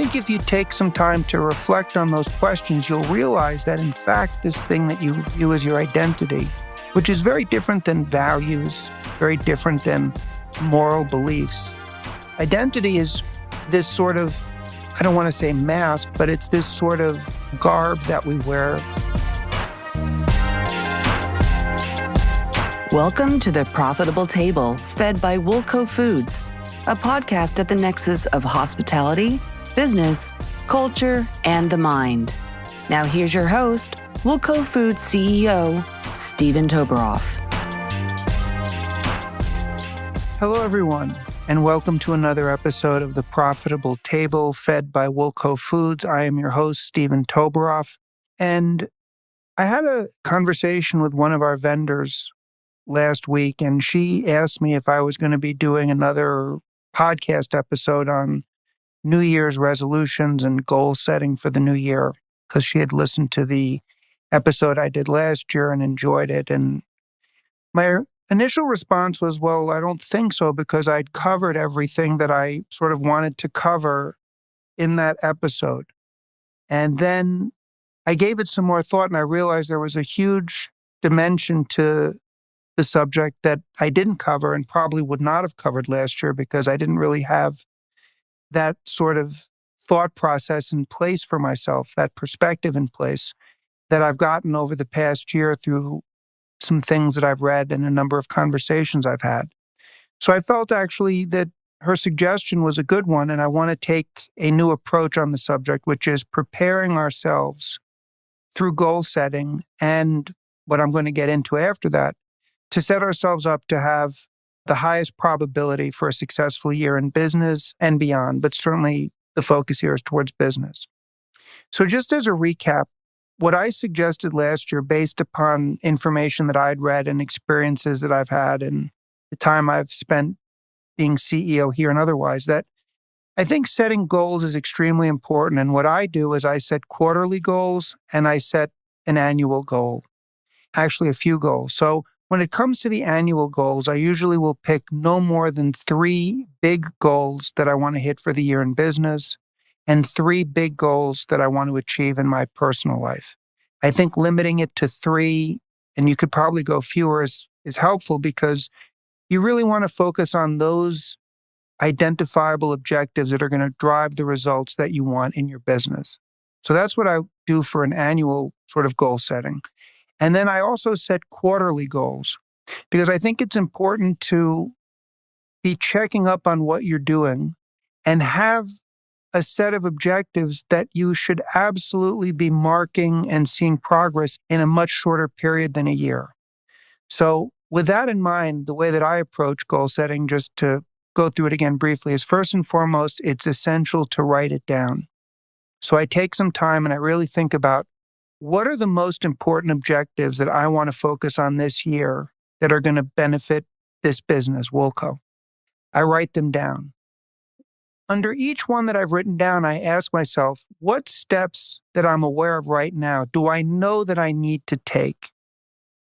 think if you take some time to reflect on those questions, you'll realize that in fact, this thing that you view as your identity, which is very different than values, very different than moral beliefs. Identity is this sort of, I don't want to say mask, but it's this sort of garb that we wear. Welcome to The Profitable Table, fed by Woolco Foods, a podcast at the nexus of hospitality, business, culture, and the mind. Now here's your host, Woolco Foods CEO, Stephen Toboroff. Hello, everyone, and welcome to another episode of The Profitable Table, fed by Woolco Foods. I am your host, Stephen Toboroff, and I had a conversation with one of our vendors last week, and she asked me if I was going to be doing another podcast episode on New Year's resolutions and goal setting for the new year, because she had listened to the episode I did last year and enjoyed it. And my initial response was, well, I don't think so, because I'd covered everything that I sort of wanted to cover in that episode. And then I gave it some more thought, and I realized there was a huge dimension to the subject that I didn't cover and probably would not have covered last year, because I didn't really have that sort of thought process in place for myself, that perspective in place that I've gotten over the past year through some things that I've read and a number of conversations I've had. So I felt actually that her suggestion was a good one, and I want to take a new approach on the subject, which is preparing ourselves through goal setting and what I'm going to get into after that, to set ourselves up to have the highest probability for a successful year in business and beyond, but certainly the focus here is towards business. So just as a recap, what I suggested last year, based upon information that I'd read and experiences that I've had and the time I've spent being CEO here and otherwise, that I think setting goals is extremely important. And what I do is I set quarterly goals and I set an annual goal, actually a few goals. So when it comes to the annual goals, I usually will pick no more than 3 big goals that I want to hit for the year in business and 3 big goals that I want to achieve in my personal life. I think limiting it to 3, and you could probably go fewer, is helpful, because you really want to focus on those identifiable objectives that are going to drive the results that you want in your business. So that's what I do for an annual sort of goal setting. And then I also set quarterly goals, because I think it's important to be checking up on what you're doing and have a set of objectives that you should absolutely be marking and seeing progress in a much shorter period than a year. So with that in mind, the way that I approach goal setting, just to go through it again briefly, is first and foremost, it's essential to write it down. So I take some time and I really think about, what are the most important objectives that I want to focus on this year that are going to benefit this business, Woolco? I write them down. Under each one that I've written down, I ask myself, what steps that I'm aware of right now do I know that I need to take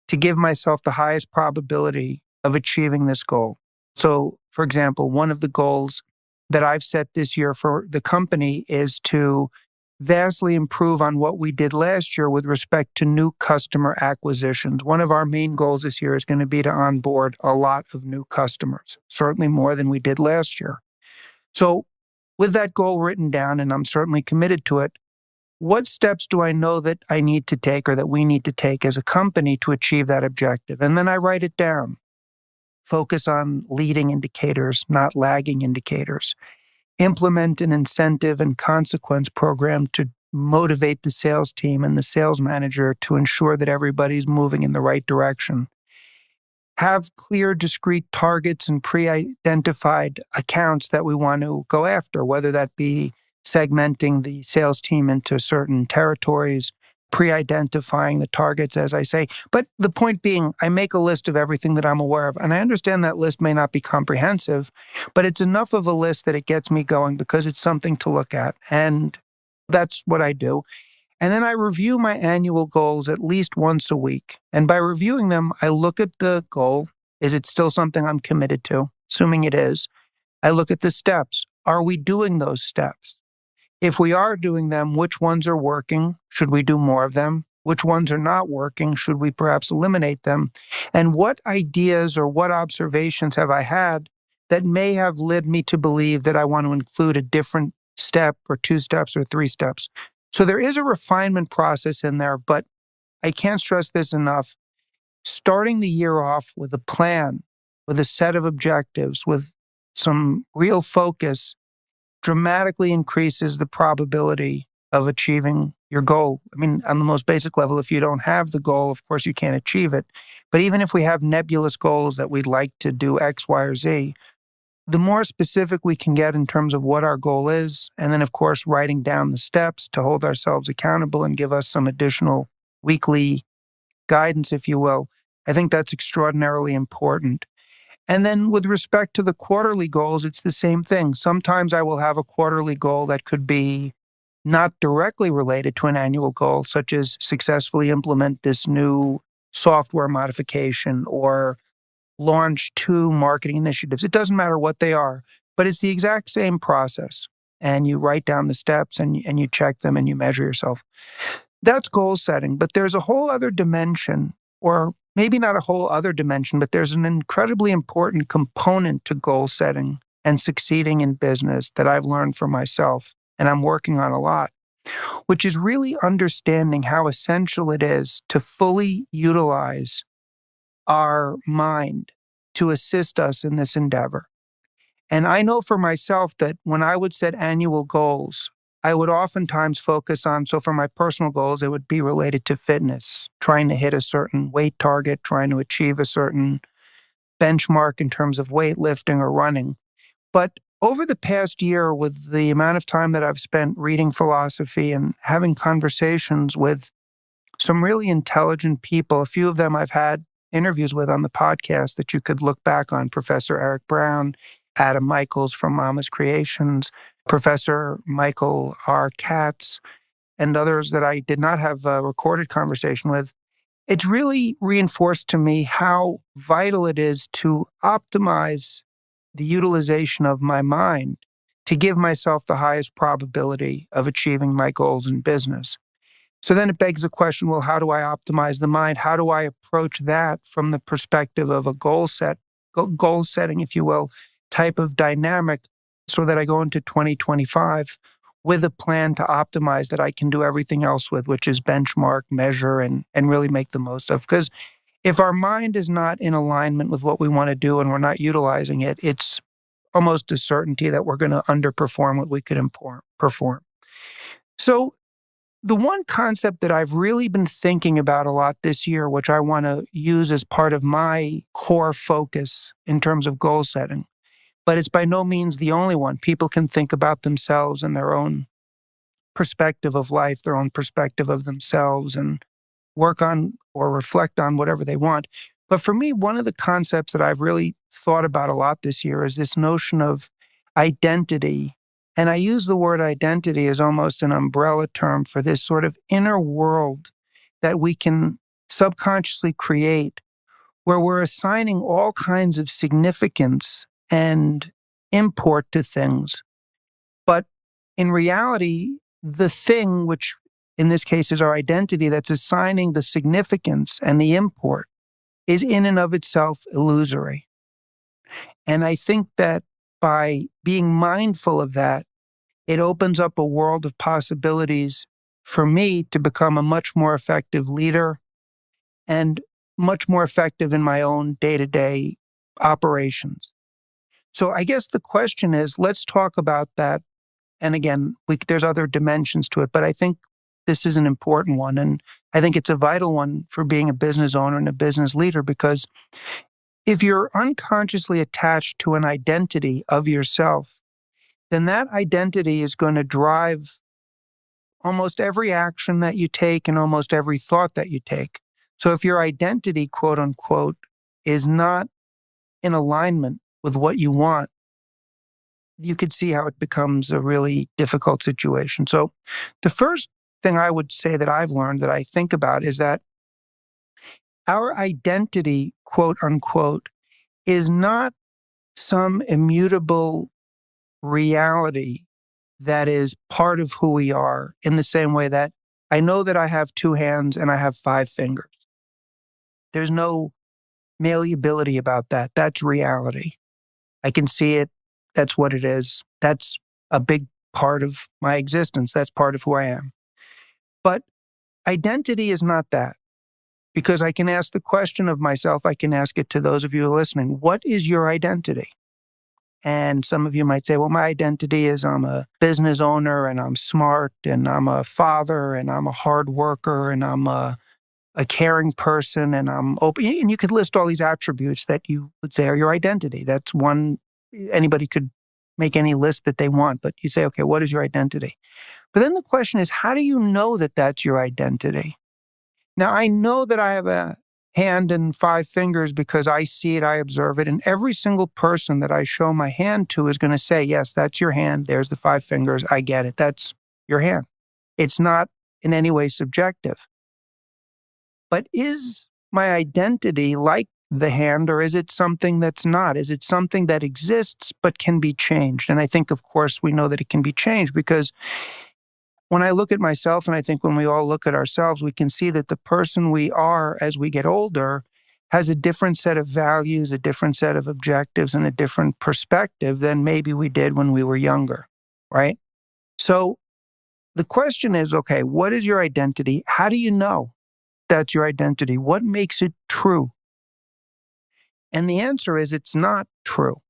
to give myself the highest probability of achieving this goal? So, for example, one of the goals that I've set this year for the company is to vastly improve on what we did last year with respect to new customer acquisitions. One of our main goals this year is going to be to onboard a lot of new customers, certainly more than we did last year. So with that goal written down, and I'm certainly committed to it, what steps do I know that I need to take, or that we need to take as a company, to achieve that objective? And then I write it down. Focus on leading indicators, not lagging indicators. Implement an incentive and consequence program to motivate the sales team and the sales manager to ensure that everybody's moving in the right direction. Have clear, discrete targets and pre-identified accounts that we want to go after, whether that be segmenting the sales team into certain territories, pre-identifying the targets, as I say. But the point being, I make a list of everything that I'm aware of. And I understand that list may not be comprehensive, but it's enough of a list that it gets me going, because it's something to look at. And that's what I do. And then I review my annual goals at least once a week. And by reviewing them, I look at the goal. Is it still something I'm committed to? Assuming it is, I look at the steps. Are we doing those steps? If we are doing them, which ones are working? Should we do more of them? Which ones are not working? Should we perhaps eliminate them? And what ideas or what observations have I had that may have led me to believe that I want to include a different step or 2 steps or 3 steps? So there is a refinement process in there, but I can't stress this enough. Starting the year off with a plan, with a set of objectives, with some real focus dramatically increases the probability of achieving your goal. I mean, on the most basic level, if you don't have the goal, of course, you can't achieve it. But even if we have nebulous goals that we'd like to do X, Y, or Z, the more specific we can get in terms of what our goal is, and then, of course, writing down the steps to hold ourselves accountable and give us some additional weekly guidance, if you will, I think that's extraordinarily important. And then with respect to the quarterly goals, it's the same thing. Sometimes I will have a quarterly goal that could be not directly related to an annual goal, such as successfully implement this new software modification or launch 2 marketing initiatives. It doesn't matter what they are, but it's the exact same process. And you write down the steps and you check them and you measure yourself. That's goal setting, but there's a whole other dimension, or maybe not a whole other dimension, but there's an incredibly important component to goal setting and succeeding in business that I've learned for myself, and I'm working on a lot, which is really understanding how essential it is to fully utilize our mind to assist us in this endeavor. And I know for myself that when I would set annual goals, I would oftentimes focus on, so for my personal goals, it would be related to fitness, trying to hit a certain weight target, trying to achieve a certain benchmark in terms of weightlifting or running. But over the past year, with the amount of time that I've spent reading philosophy and having conversations with some really intelligent people, a few of them I've had interviews with on the podcast that you could look back on, Professor Eric Brown, Adam Michaels from Mama's Creations, Professor Michael R. Katz, and others that I did not have a recorded conversation with. It's really reinforced to me how vital it is to optimize the utilization of my mind to give myself the highest probability of achieving my goals in business. So then it begs the question, well, how do I optimize the mind? How do I approach that from the perspective of a goal setting, if you will, type of dynamic, so that I go into 2025 with a plan to optimize that I can do everything else with, which is benchmark, measure, and really make the most of. Because if our mind is not in alignment with what we want to do and we're not utilizing it, it's almost a certainty that we're going to underperform what we could perform. So the one concept that I've really been thinking about a lot this year, which I want to use as part of my core focus in terms of goal setting, but it's by no means the only one. People can think about themselves and their own perspective of life, their own perspective of themselves, and work on or reflect on whatever they want. But for me, one of the concepts that I've really thought about a lot this year is this notion of identity. And I use the word identity as almost an umbrella term for this sort of inner world that we can subconsciously create, where we're assigning all kinds of significance and import to things. But in reality, the thing, which in this case is our identity, that's assigning the significance and the import, is in and of itself illusory. And I think that by being mindful of that, it opens up a world of possibilities for me to become a much more effective leader and much more effective in my own day-to-day operations. So I guess the question is, let's talk about that. And again, there's other dimensions to it, but I think this is an important one. And I think it's a vital one for being a business owner and a business leader, because if you're unconsciously attached to an identity of yourself, then that identity is going to drive almost every action that you take and almost every thought that you take. So if your identity, quote unquote, is not in alignment with what you want, you could see how it becomes a really difficult situation. So the first thing I would say that I've learned that I think about is that our identity, quote unquote, is not some immutable reality that is part of who we are, in the same way that I know that I have 2 hands and I have 5 fingers. There's no malleability about that. That's reality. I can see it. That's what it is. That's a big part of my existence. That's part of who I am. But identity is not that, because I can ask the question of myself. I can ask it to those of you who are listening. What is your identity? And some of you might say, well, my identity is I'm a business owner and I'm smart and I'm a father and I'm a hard worker and I'm a caring person and I'm open. And you could list all these attributes that you would say are your identity. That's one, anybody could make any list that they want, but you say, okay, what is your identity? But then the question is, how do you know that that's your identity? Now, I know that I have a hand and 5 fingers because I see it, I observe it, and every single person that I show my hand to is going to say, yes, that's your hand, there's the 5 fingers, I get it, that's your hand. It's not in any way subjective. But is my identity like the hand, or is it something that's not? Is it something that exists but can be changed? And I think, of course, we know that it can be changed, because when I look at myself, and I think when we all look at ourselves, we can see that the person we are as we get older has a different set of values, a different set of objectives, and a different perspective than maybe we did when we were younger, right? So the question is, okay, what is your identity? How do you know that's your identity? What makes it true? And the answer is it's not true.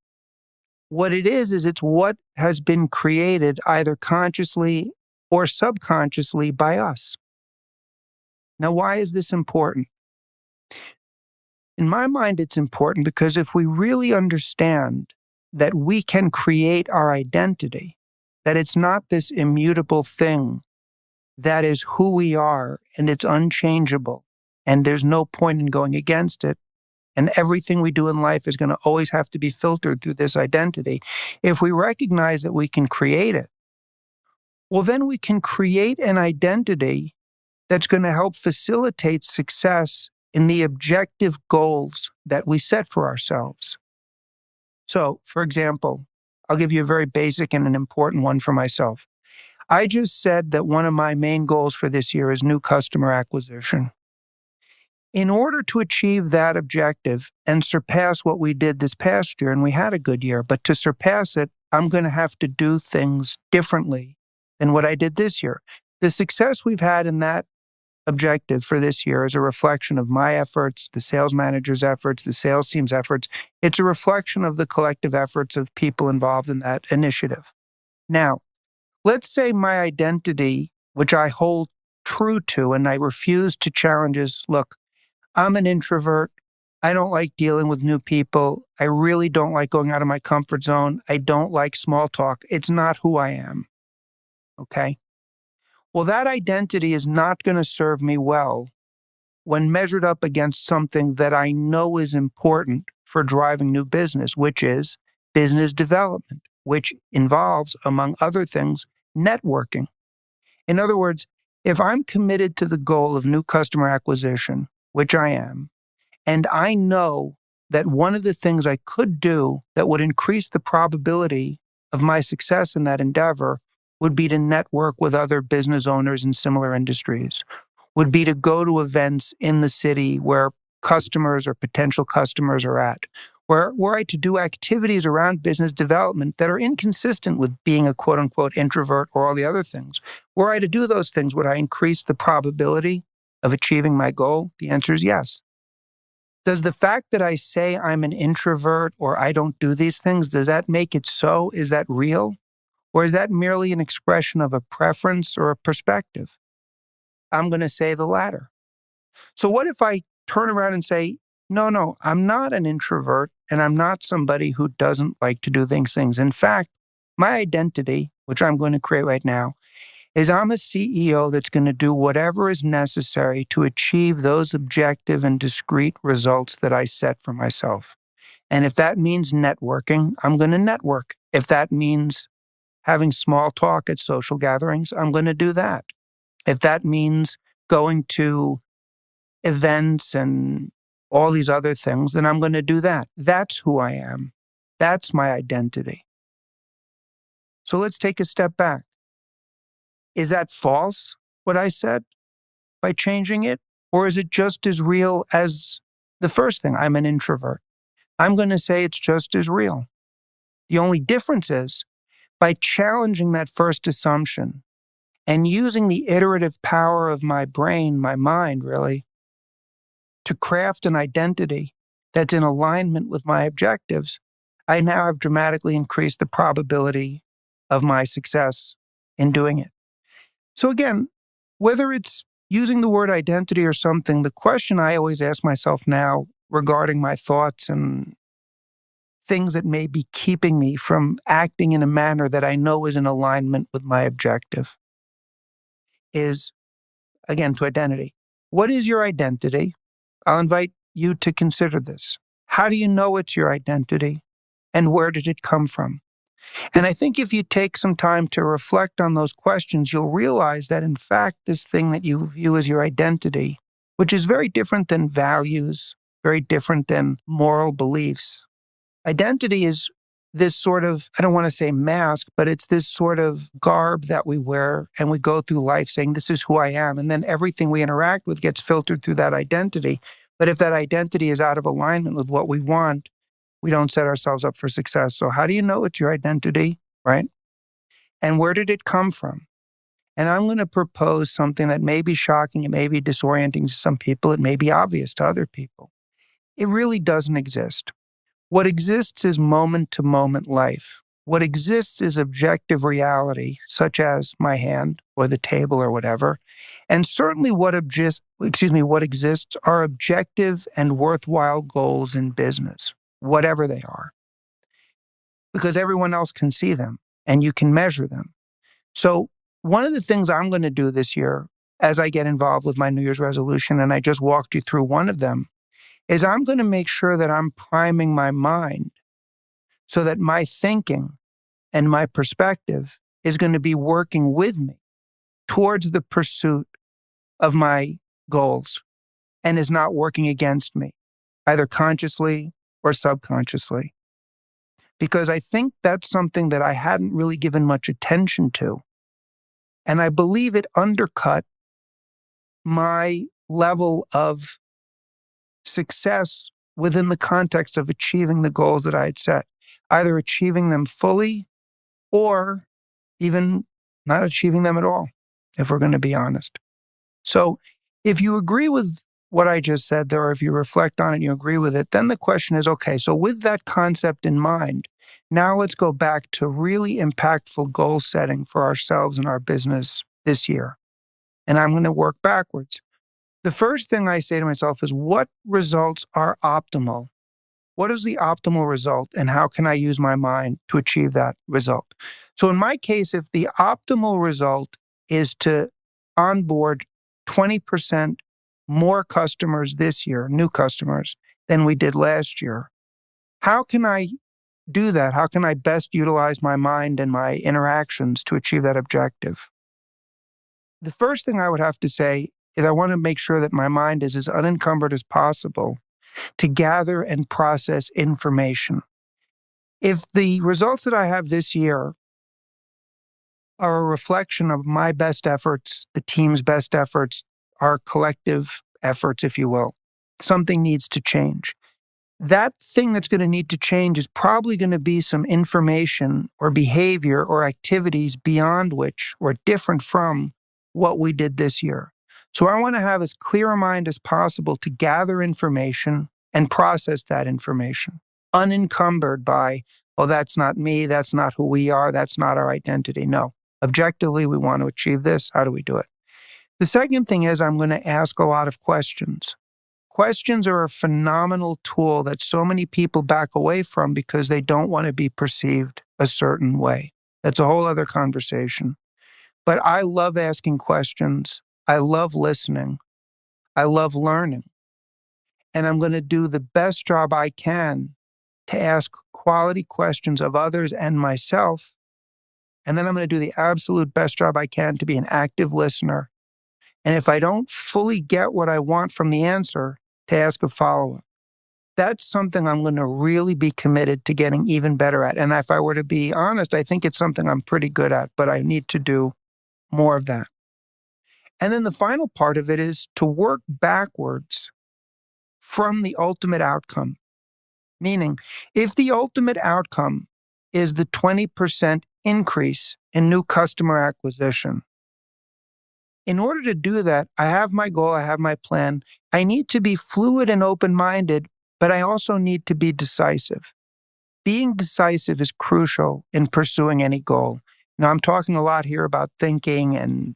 What it is it's what has been created either consciously or subconsciously by us. Now, why is this important? In my mind, it's important because if we really understand that we can create our identity, that it's not this immutable thing that is who we are and it's unchangeable and there's no point in going against it, and everything we do in life is going to always have to be filtered through this identity. If we recognize that we can create it, well, then we can create an identity that's going to help facilitate success in the objective goals that we set for ourselves. So, for example, I'll give you a very basic and an important one for myself. I just said that one of my main goals for this year is new customer acquisition. In order to achieve that objective and surpass what we did this past year, and we had a good year, but to surpass it, I'm going to have to do things differently than what I did this year. The success we've had in that objective for this year is a reflection of my efforts, the sales manager's efforts, the sales team's efforts. It's a reflection of the collective efforts of people involved in that initiative. Now, let's say my identity, which I hold true to and I refuse to challenge, is, look, I'm an introvert. I don't like dealing with new people. I really don't like going out of my comfort zone. I don't like small talk. It's not who I am. Okay? Well, that identity is not going to serve me well when measured up against something that I know is important for driving new business, which is business development, which involves, among other things, networking. In other words, if I'm committed to the goal of new customer acquisition, which I am, and I know that one of the things I could do that would increase the probability of my success in that endeavor would be to network with other business owners in similar industries, would be to go to events in the city where customers or potential customers are at, were I to do activities around business development that are inconsistent with being a quote-unquote introvert or all the other things. Were I to do those things, would I increase the probability of achieving my goal? The answer is yes. Does the fact that I say I'm an introvert or I don't do these things, does that make it so? Is that real? Or is that merely an expression of a preference or a perspective? I'm going to say the latter. So what if I turn around and say, no, I'm not an introvert and I'm not somebody who doesn't like to do things. In fact, my identity, which I'm going to create right now, is I'm a CEO that's going to do whatever is necessary to achieve those objective and discrete results that I set for myself. And if that means networking, I'm going to network. If that means having small talk at social gatherings, I'm going to do that. If that means going to events and all these other things, then I'm going to do that. That's who I am. That's my identity. So let's take a step back. Is that false, what I said, by changing it? Or is it just as real as the first thing? I'm an introvert. I'm going to say it's just as real. The only difference is by challenging that first assumption and using the iterative power of my brain, my mind really, to craft an identity that's in alignment with my objectives, I now have dramatically increased the probability of my success in doing it. So again, whether it's using the word identity or something, the question I always ask myself now regarding my thoughts and things that may be keeping me from acting in a manner that I know is in alignment with my objective is, again, to identity. What is your identity? I'll invite you to consider this. How do you know it's your identity? And where did it come from? And I think if you take some time to reflect on those questions, you'll realize that, in fact, this thing that you view as your identity, which is very different than values, very different than moral beliefs. Identity is this sort of, I don't want to say mask, but it's this sort of garb that we wear and we go through life saying, this is who I am. And then everything we interact with gets filtered through that identity. But if that identity is out of alignment with what we want, we don't set ourselves up for success. So how do you know it's your identity, right? And where did it come from? And I'm going to propose something that may be shocking, it may be disorienting to some people, it may be obvious to other people. It really doesn't exist. What exists is moment-to-moment life. What exists is objective reality, such as my hand or the table or whatever. And certainly what exists are objective and worthwhile goals in business, whatever they are, because everyone else can see them and you can measure them. So one of the things I'm going to do this year as I get involved with my New Year's resolution, and I just walked you through one of them, is I'm going to make sure that I'm priming my mind so that my thinking and my perspective is going to be working with me towards the pursuit of my goals and is not working against me, either consciously or subconsciously. Because I think that's something that I hadn't really given much attention to. And I believe it undercut my level of success within the context of achieving the goals that I had set, either achieving them fully or even not achieving them at all, if we're going to be honest. So if you agree with what I just said there, or if you reflect on it and you agree with it, then the question is, okay, so with that concept in mind, now let's go back to really impactful goal setting for ourselves and our business this year. And I'm going to work backwards. The first thing I say to myself is, what results are optimal? What is the optimal result, and how can I use my mind to achieve that result? So in my case, if the optimal result is to onboard 20% more customers this year, new customers, than we did last year, how can I do that? How can I best utilize my mind and my interactions to achieve that objective? The first thing I would have to say is I want to make sure that my mind is as unencumbered as possible to gather and process information. If the results that I have this year are a reflection of my best efforts, the team's best efforts, our collective efforts, if you will, something needs to change. That thing that's going to need to change is probably going to be some information or behavior or activities beyond which or different from what we did this year. So I want to have as clear a mind as possible to gather information and process that information, unencumbered by, oh, that's not me, that's not who we are, that's not our identity. No, objectively, we want to achieve this. How do we do it? The second thing is I'm going to ask a lot of questions. Questions are a phenomenal tool that so many people back away from because they don't want to be perceived a certain way. That's a whole other conversation. But I love asking questions. I love listening. I love learning. And I'm going to do the best job I can to ask quality questions of others and myself. And then I'm going to do the absolute best job I can to be an active listener. And if I don't fully get what I want from the answer, to ask a follow-up. That's something I'm going to really be committed to getting even better at. And if I were to be honest, I think it's something I'm pretty good at, but I need to do more of that. And then the final part of it is to work backwards from the ultimate outcome. Meaning, if the ultimate outcome is the 20% increase in new customer acquisition, in order to do that, I have my goal, I have my plan. I need to be fluid and open-minded, but I also need to be decisive. Being decisive is crucial in pursuing any goal. Now, I'm talking a lot here about thinking and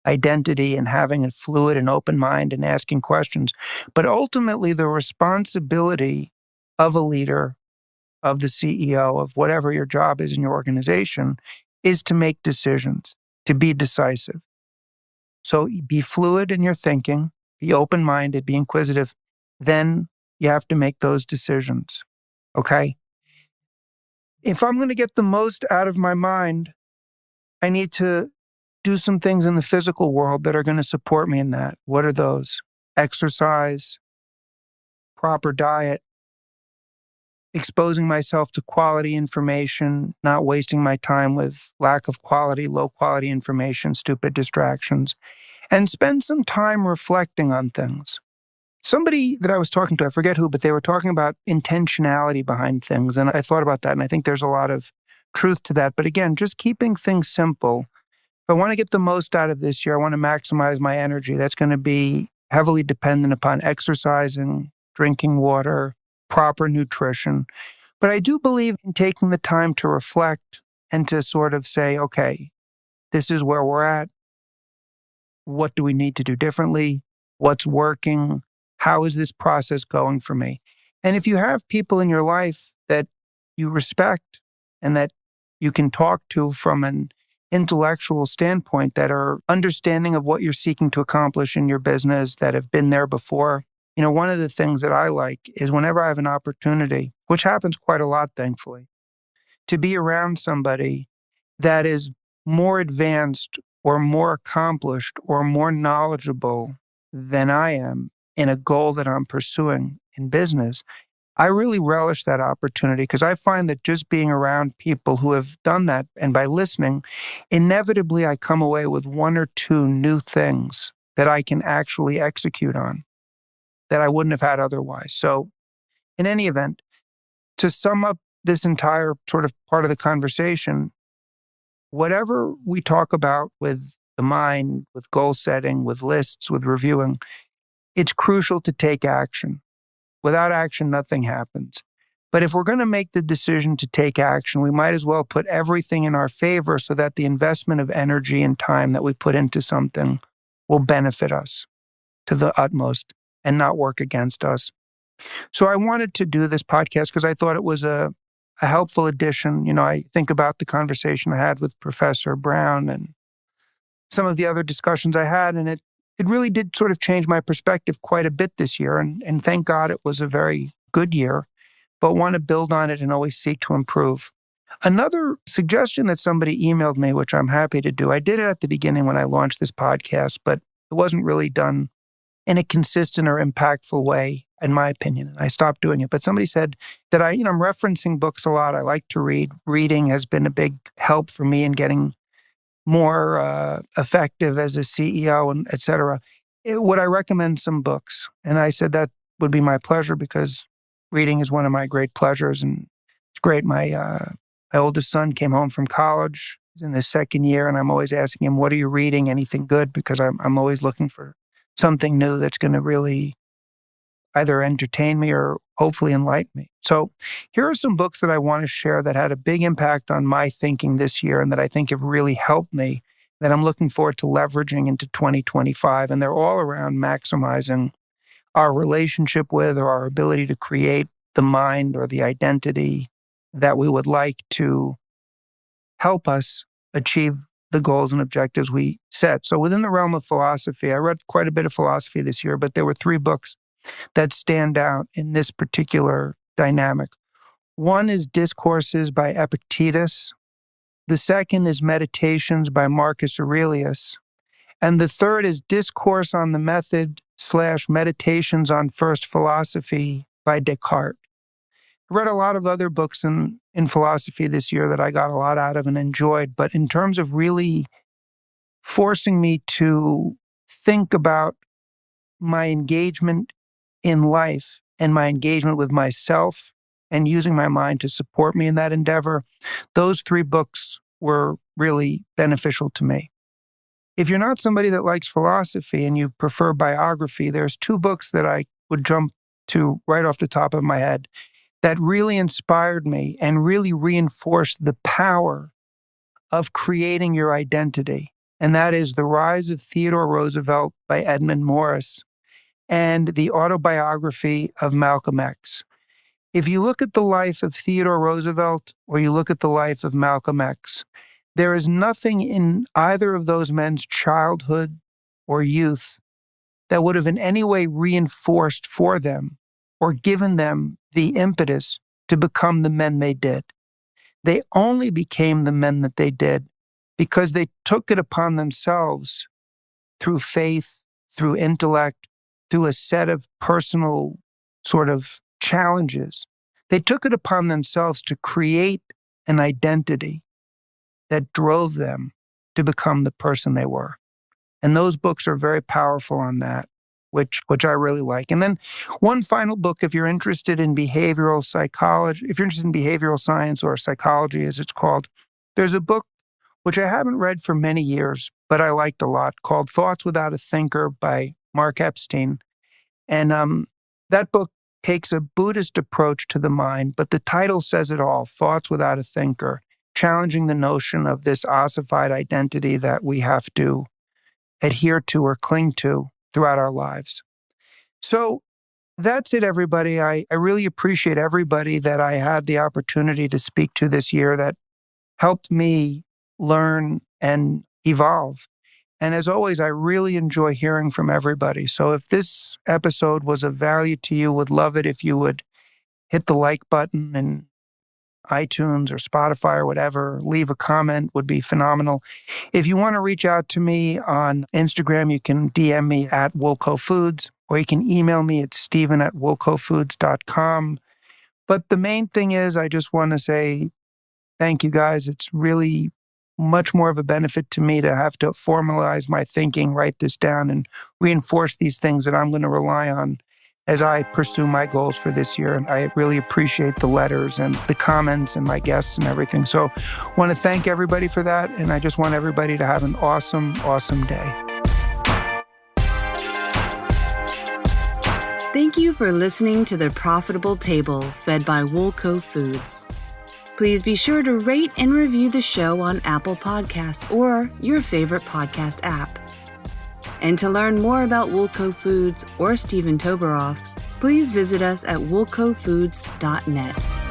identity and having a fluid and open mind and asking questions. But ultimately, the responsibility of a leader, of the CEO, of whatever your job is in your organization, is to make decisions, to be decisive. So be fluid in your thinking, be open-minded, be inquisitive. Then you have to make those decisions, okay? If I'm going to get the most out of my mind, I need to do some things in the physical world that are going to support me in that. What are those? Exercise, proper diet, exposing myself to quality information, not wasting my time with lack of quality, low quality information, stupid distractions, and spend some time reflecting on things. Somebody that I was talking to, I forget who, but they were talking about intentionality behind things. And I thought about that, and I think there's a lot of truth to that. But again, just keeping things simple. If I want to get the most out of this year, I want to maximize my energy. That's going to be heavily dependent upon exercising, drinking water, proper nutrition. But I do believe in taking the time to reflect and to sort of say, okay, this is where we're at. What do we need to do differently? What's working? How is this process going for me? And if you have people in your life that you respect and that you can talk to from an intellectual standpoint that are understanding of what you're seeking to accomplish in your business, that have been there before, one of the things that I like is whenever I have an opportunity, which happens quite a lot, thankfully, to be around somebody that is more advanced or more accomplished or more knowledgeable than I am in a goal that I'm pursuing in business, I really relish that opportunity because I find that just being around people who have done that and by listening, inevitably I come away with one or two new things that I can actually execute on that I wouldn't have had otherwise. So in any event, to sum up this entire sort of part of the conversation, whatever we talk about with the mind, with goal setting, with lists, with reviewing, it's crucial to take action. Without action, nothing happens. But if we're going to make the decision to take action, we might as well put everything in our favor so that the investment of energy and time that we put into something will benefit us to the utmost and not work against us. So I wanted to do this podcast because I thought it was a helpful addition. I think about the conversation I had with Professor Brown and some of the other discussions I had, and it really did sort of change my perspective quite a bit this year. And thank God it was a very good year, but want to build on it and always seek to improve. Another suggestion that somebody emailed me, which I'm happy to do, I did it at the beginning when I launched this podcast, but it wasn't really done in a consistent or impactful way, in my opinion. And I stopped doing it. But somebody said that I'm referencing books a lot. I like to read. Reading has been a big help for me in getting more effective as a CEO and et cetera. Would I recommend some books? And I said that would be my pleasure because reading is one of my great pleasures. And it's great. My oldest son came home from college. He's in his second year. And I'm always asking him, what are you reading? Anything good? Because I'm always looking for something new that's going to really either entertain me or hopefully enlighten me. So here are some books that I want to share that had a big impact on my thinking this year and that I think have really helped me, that I'm looking forward to leveraging into 2025. And they're all around maximizing our relationship with or our ability to create the mind or the identity that we would like to help us achieve the goals and objectives we set. So within the realm of philosophy, I read quite a bit of philosophy this year, but there were 3 books that stand out in this particular dynamic. One is Discourses by Epictetus. The second is Meditations by Marcus Aurelius. And the third is Discourse on the Method / Meditations on First Philosophy by Descartes. I read a lot of other books in philosophy this year that I got a lot out of and enjoyed, but in terms of really forcing me to think about my engagement in life and my engagement with myself and using my mind to support me in that endeavor, those 3 books were really beneficial to me. If you're not somebody that likes philosophy and you prefer biography, there's 2 books that I would jump to right off the top of my head that really inspired me and really reinforced the power of creating your identity. And that is The Rise of Theodore Roosevelt by Edmund Morris and the autobiography of Malcolm X. If you look at the life of Theodore Roosevelt or you look at the life of Malcolm X, there is nothing in either of those men's childhood or youth that would have in any way reinforced for them or given them the impetus to become the men they did. They only became the men that they did because they took it upon themselves through faith, through intellect, through a set of personal sort of challenges. They took it upon themselves to create an identity that drove them to become the person they were. And those books are very powerful on that, which I really like. And then one final book, if you're interested in behavioral psychology, if you're interested in behavioral science or psychology as it's called, there's a book which I haven't read for many years, but I liked a lot, called Thoughts Without a Thinker by Mark Epstein. And that book takes a Buddhist approach to the mind, but the title says it all, Thoughts Without a Thinker, challenging the notion of this ossified identity that we have to adhere to or cling to throughout our lives. So that's it, everybody. I really appreciate everybody that I had the opportunity to speak to this year that helped me learn and evolve. And as always, I really enjoy hearing from everybody. So if this episode was of value to you, would love it if you would hit the like button in iTunes or Spotify or whatever. Leave a comment would be phenomenal. If you want to reach out to me on Instagram, you can DM me at Woolco Foods, or you can email me at steven@woolcofoods.com. But the main thing is, I just want to say thank you guys. It's really much more of a benefit to me to have to formalize my thinking, write this down, and reinforce these things that I'm going to rely on as I pursue my goals for this year. And I really appreciate the letters and the comments and my guests and everything. So I want to thank everybody for that. And I just want everybody to have an awesome, awesome day. Thank you for listening to The Profitable Table, fed by Woolco Foods. Please be sure to rate and review the show on Apple Podcasts or your favorite podcast app. And to learn more about Woolco Foods or Steven Toboroff, please visit us at woolcofoods.net.